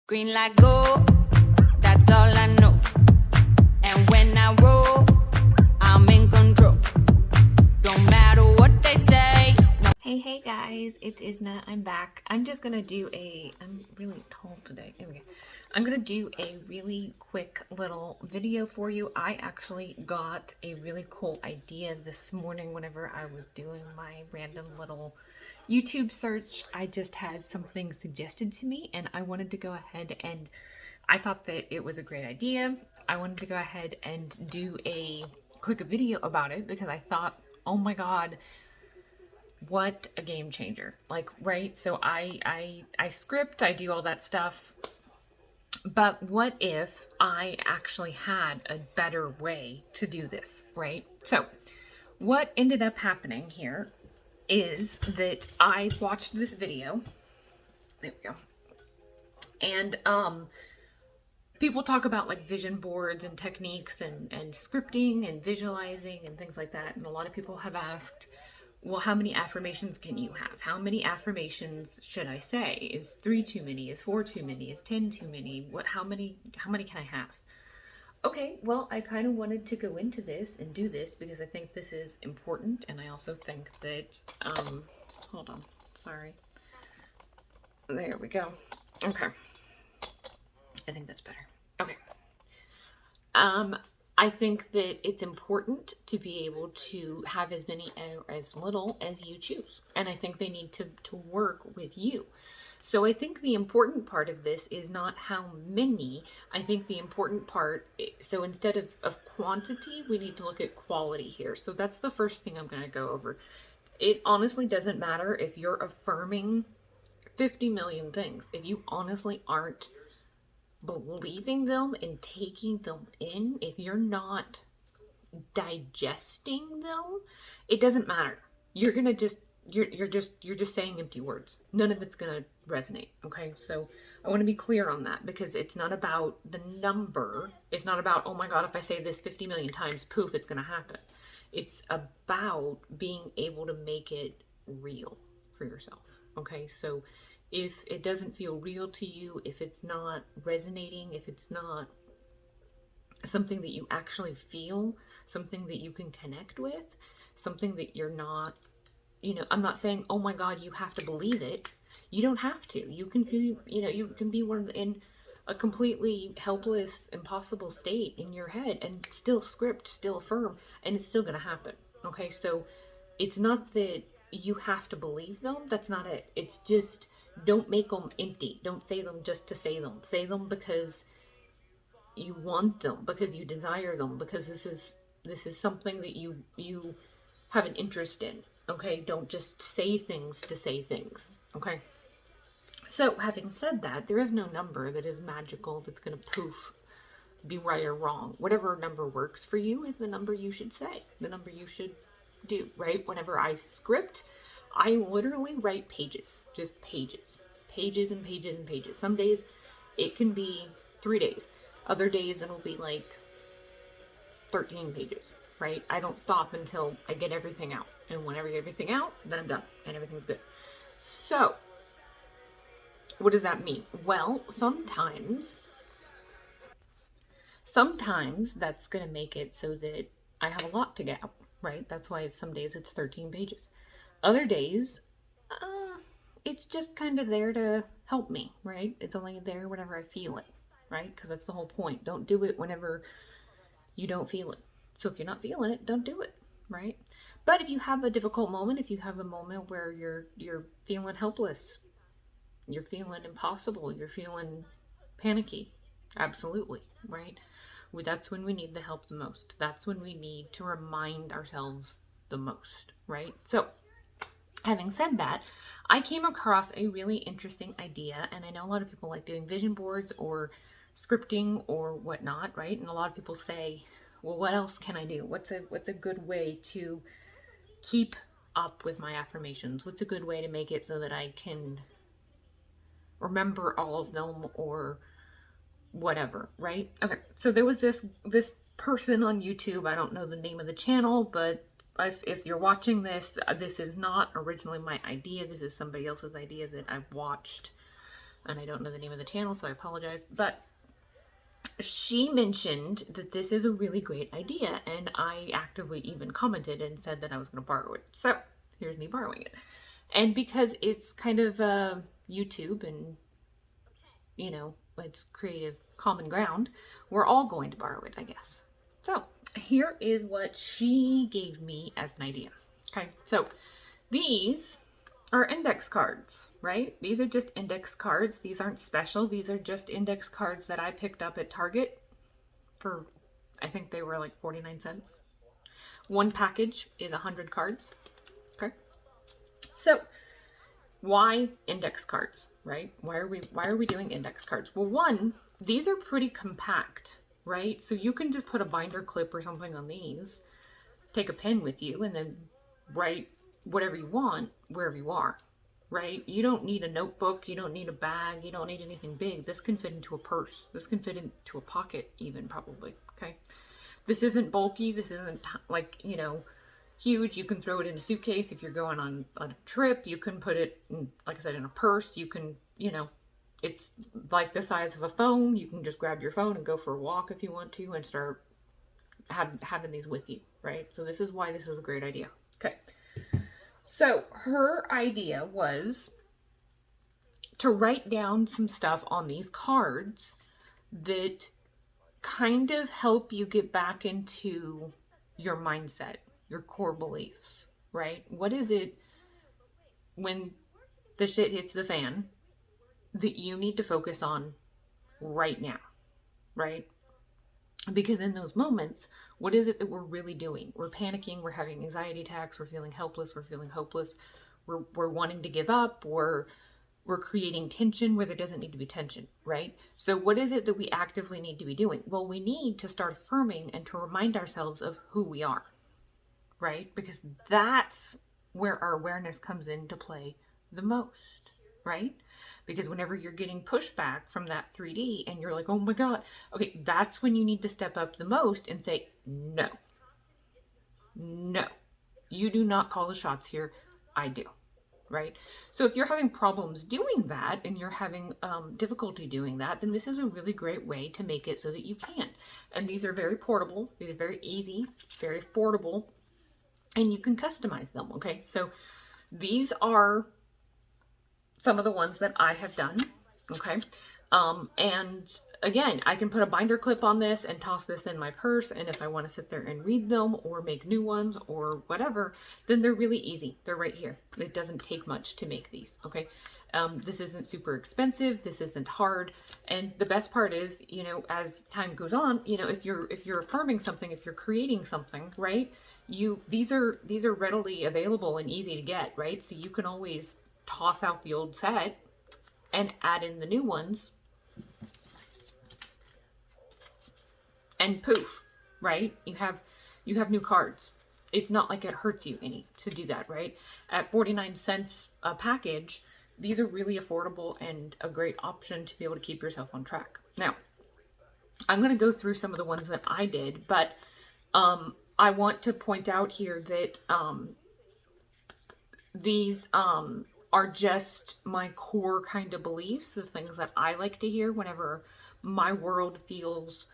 Green light go, that's all I know. And when I roll, I'm in control. Don't matter what they say. No. Hey guys, it's Isna. I'm back. I'm just gonna do I'm really tall today. There we go. I'm gonna do a really quick little video for you. I actually got a really cool idea this morning whenever I was doing my random little YouTube search. I just had something suggested to me and I wanted to go ahead and I thought that it was a great idea. I wanted to go ahead and do a quick video about it because I thought, oh my god, what a game changer. Like, right? So I script, I do all that stuff. But what if I actually had a better way to do this, right? So what ended up happening here is that I watched this video. There we go. And people talk about like vision boards and techniques and scripting and visualizing and things like that. And a lot of people have asked, well, how many affirmations can you have? How many affirmations should I say? Is 3 too many? Is 4 too many? Is 10 too many? How many can I have? Okay, well, I kind of wanted to go into this and do this because I think this is important, and I also think that hold on, sorry. There we go. Okay. I think that's better. Okay. I think that it's important to be able to have as many or as little as you choose. And I think they need to work with you. So I think the important part of this is not how many. I think the important part, so instead of quantity, we need to look at quality here. So that's the first thing I'm going to go over. It honestly doesn't matter if you're affirming 50 million things. If you honestly aren't believing them and taking them in, if you're not digesting them, it doesn't matter. You're gonna just you're just saying empty words. None of it's gonna resonate. Okay, so I want to be clear on that because it's not about the number. It's not about, oh my god, if I say this 50 million times, poof, it's gonna happen. It's about being able to make it real for yourself. Okay, so if it doesn't feel real to you, if it's not resonating, if it's not something that you actually feel, something that you can connect with, something that you're not, I'm not saying, oh my god, you have to believe it. You don't have to. You can feel, you can be in a completely helpless, impossible state in your head and still script, still affirm, and it's still going to happen. Okay, so it's not that you have to believe them. That's not it. It's just, don't make them empty. Don't say them just to say them. Say them because you want them, because you desire them, because this is something that you have an interest in. Okay, don't just say things to say things. Okay, so having said that, there is no number that is magical that's gonna poof be right or wrong. Whatever number works for you is the number you should say, the number you should do. Right, whenever I script, I literally write pages, just pages and pages and pages. Some days it can be 3 days. Other days it'll be like 13 pages, right? I don't stop until I get everything out. And whenever I get everything out, then I'm done and everything's good. So, what does that mean? Well, sometimes that's going to make it so that I have a lot to get out, right? That's why some days it's 13 pages. Other days, it's just kind of there to help me, right? It's only there whenever I feel it, right? Because that's the whole point. Don't do it whenever you don't feel it. So if you're not feeling it, don't do it, right? But if you have a difficult moment, if you have a moment where you're feeling helpless, you're feeling impossible, you're feeling panicky, absolutely, right? That's when we need the help the most. That's when we need to remind ourselves the most, right? So having said that, I came across a really interesting idea, and I know a lot of people like doing vision boards or scripting or whatnot, right? And a lot of people say, well, what else can I do? What's a good way to keep up with my affirmations? What's a good way to make it so that I can remember all of them or whatever, right? Okay, so there was this person on YouTube, I don't know the name of the channel, but if you're watching this, this is not originally my idea. This is somebody else's idea that I've watched and I don't know the name of the channel, so I apologize, but she mentioned that this is a really great idea, and I actively even commented and said that I was going to borrow it. So here's me borrowing it. And because it's kind of YouTube and, you know, it's creative common ground, we're all going to borrow it, I guess. So here is what she gave me as an idea. Okay, so these are index cards, right? These are just index cards. These aren't special. These are just index cards that I picked up at Target for, I think they were like 49 cents. One package is 100 cards. Okay. So why index cards, right? Why are we doing index cards? Well, one, these are pretty compact, right? So you can just put a binder clip or something on these, take a pen with you, and then write whatever you want wherever you are, right? You don't need a notebook, you don't need a bag, you don't need anything big. This can fit into a purse. This can fit into a pocket even, probably, okay? This isn't bulky. This isn't like, you know, huge. You can throw it in a suitcase if you're going on a trip. You can put it, in, like I said, in a purse. You can, you know, it's like the size of a phone. You can just grab your phone and go for a walk if you want to and start having these with you, right? So this is why this is a great idea. Okay. So her idea was to write down some stuff on these cards that kind of help you get back into your mindset, your core beliefs, right? What is it when the shit hits the fan that you need to focus on right now, right? Because in those moments, what is it that we're really doing? We're panicking, we're having anxiety attacks, we're feeling helpless, we're feeling hopeless, we're wanting to give up, we're creating tension where there doesn't need to be tension, right? So what is it that we actively need to be doing? Well, we need to start affirming and to remind ourselves of who we are, right? Because that's where our awareness comes into play the most, right? Because whenever you're getting pushback from that 3D and you're like, oh my God, okay, that's when you need to step up the most and say, no, you do not call the shots here. I do, right? So if you're having problems doing that and you're having difficulty doing that, then this is a really great way to make it so that you can. And these are very portable. These are very easy, very affordable, and you can customize them, okay? So these are some of the ones that I have done, okay? And again, I can put a binder clip on this and toss this in my purse, and if I want to sit there and read them or make new ones or whatever, then they're really easy. They're right here. It doesn't take much to make these, okay? This isn't super expensive. This isn't hard. And the best part is, you know, as time goes on, you know, if you're affirming something, if you're creating something, right? These are readily available and easy to get, right? So you can always toss out the old set and add in the new ones, and poof, right? You have new cards. It's not like it hurts you any to do that, right? At 49 cents a package, these are really affordable and a great option to be able to keep yourself on track. Now, I'm going to go through some of the ones that I did, but I want to point out here that these are just my core kind of beliefs, the things that I like to hear whenever my world feels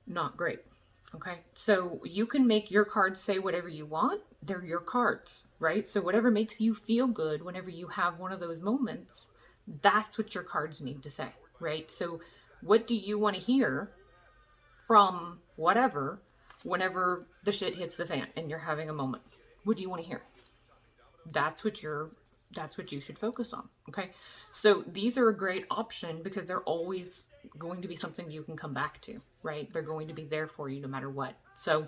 not great. Okay, so you can make your cards say whatever you want. They're your cards, right? So whatever makes you feel good whenever you have one of those moments, that's what your cards need to say, right? So what do you want to hear from whatever whenever the shit hits the fan and you're having a moment? What do you want to hear? That's what you should focus on, okay? So these are a great option because they're always going to be something you can come back to, right? They're going to be there for you no matter what. So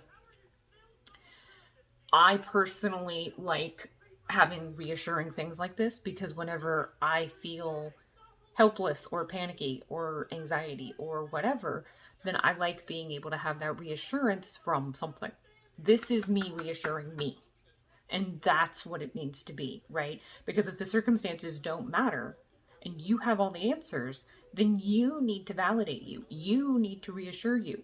I personally like having reassuring things like this because whenever I feel helpless or panicky or anxiety or whatever, then I like being able to have that reassurance from something. This is me reassuring me. And that's what it needs to be, right? Because if the circumstances don't matter and you have all the answers, then you need to validate you. You need to reassure you.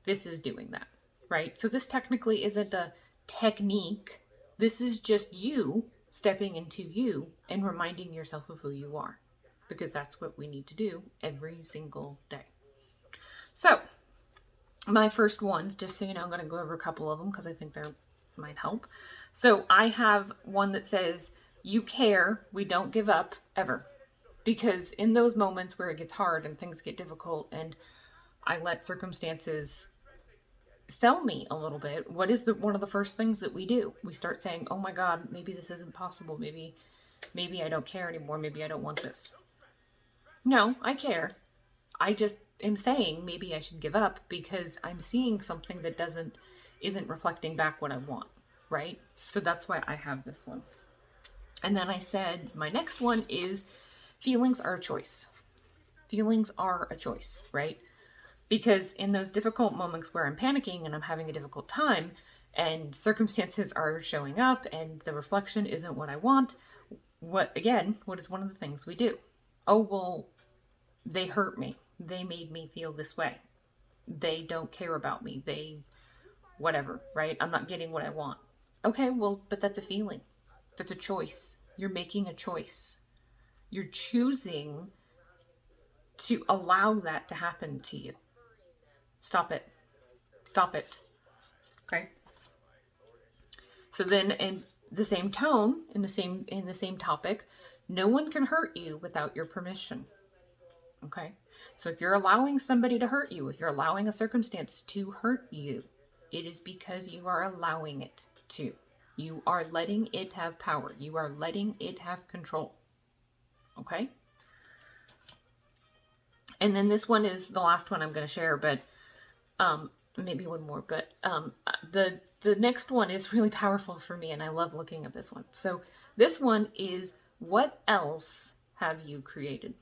This is doing that, right? So this technically isn't a technique. This is just you stepping into you and reminding yourself of who you are, because that's what we need to do every single day. So my first ones, just so you know, I'm going to go over a couple of them because I think they might help. So I have one that says, you care, we don't give up ever. Because in those moments where it gets hard and things get difficult and I let circumstances sell me a little bit, what is one of the first things that we do? We start saying, oh my God, maybe this isn't possible. Maybe I don't care anymore. Maybe I don't want this. No, I care. I just am saying maybe I should give up because I'm seeing something that isn't reflecting back what I want, right? So that's why I have this one. And then I said my next one is feelings are a choice. Feelings are a choice, right? Because in those difficult moments where I'm panicking and I'm having a difficult time and circumstances are showing up and the reflection isn't what I want, what is one of the things we do? Oh, well, they hurt me. They made me feel this way. They don't care about me. They, whatever, right? I'm not getting what I want. Okay, well, but that's a feeling. That's a choice. You're making a choice. You're choosing to allow that to happen to you. Stop it. Stop it. Okay? So then in the same tone, in the same topic, no one can hurt you without your permission. Okay? So if you're allowing somebody to hurt you, if you're allowing a circumstance to hurt you, it is because you are allowing it to. You are letting it have power. You are letting it have control. Okay? And then this one is the last one I'm going to share, but maybe one more, but the next one is really powerful for me, and I love looking at this one. So this one is, what else have you created?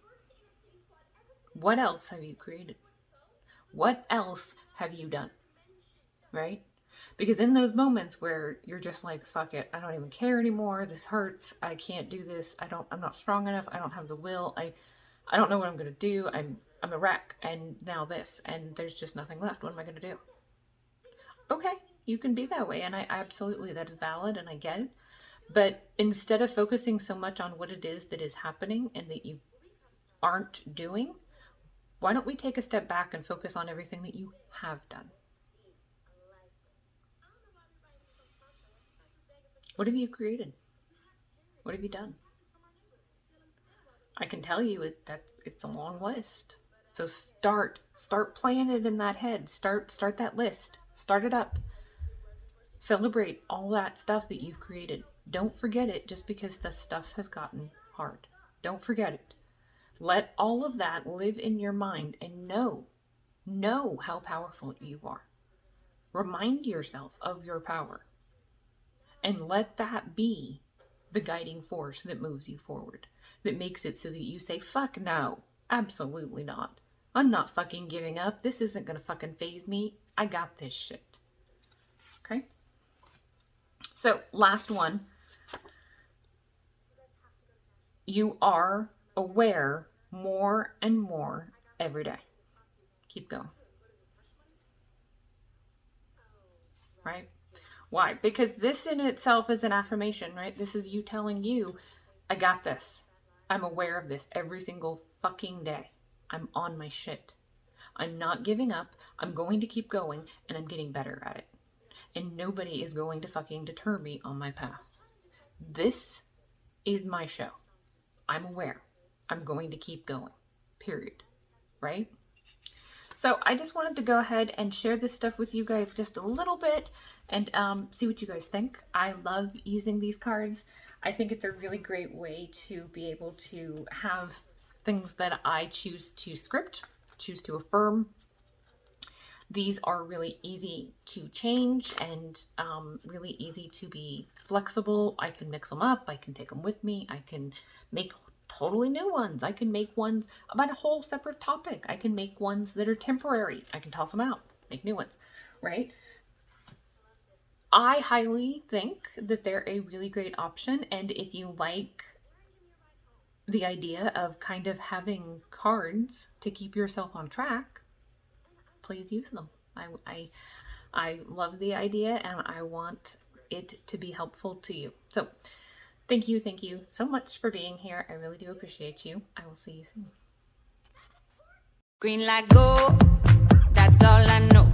What else have you created? What else have you done? Right? Because in those moments where you're just like, fuck it, I don't even care anymore, this hurts, I can't do this, I'm not strong enough, I don't have the will, I don't know what I'm gonna do, I'm a wreck, and now this, and there's just nothing left. What am I gonna do? Okay, you can be that way, and I absolutely, that is valid, and I get it. But instead of focusing so much on what it is that is happening and that you aren't doing, why don't we take a step back and focus on everything that you have done? What have you created? What have you done? I can tell you that it's a long list. So start playing it in that head. Start that list. Start it up. Celebrate all that stuff that you've created. Don't forget it just because the stuff has gotten hard. Don't forget it. Let all of that live in your mind and know how powerful you are. Remind yourself of your power. And let that be the guiding force that moves you forward. That makes it so that you say, fuck no, absolutely not. I'm not fucking giving up. This isn't gonna fucking faze me. I got this shit. Okay? So, last one. You are aware more and more every day. Keep going. Right? Why? Because this in itself is an affirmation, right? This is you telling you, I got this. I'm aware of this every single fucking day. I'm on my shit. I'm not giving up. I'm going to keep going, and I'm getting better at it. And nobody is going to fucking deter me on my path. This is my show. I'm aware. I'm going to keep going. Period. Right? So I just wanted to go ahead and share this stuff with you guys just a little bit and see what you guys think. I love using these cards. I think it's a really great way to be able to have things that I choose to script, choose to affirm. These are really easy to change and really easy to be flexible. I can mix them up. I can take them with me. I can make totally new ones. I can make ones about a whole separate topic. I can make ones that are temporary. I can toss them out, make new ones, right? I highly think that they're a really great option. And if you like the idea of kind of having cards to keep yourself on track, please use them. I love the idea and I want it to be helpful to you. So Thank you so much for being here. I really do appreciate you. I will see you soon. Green light go, that's all I know.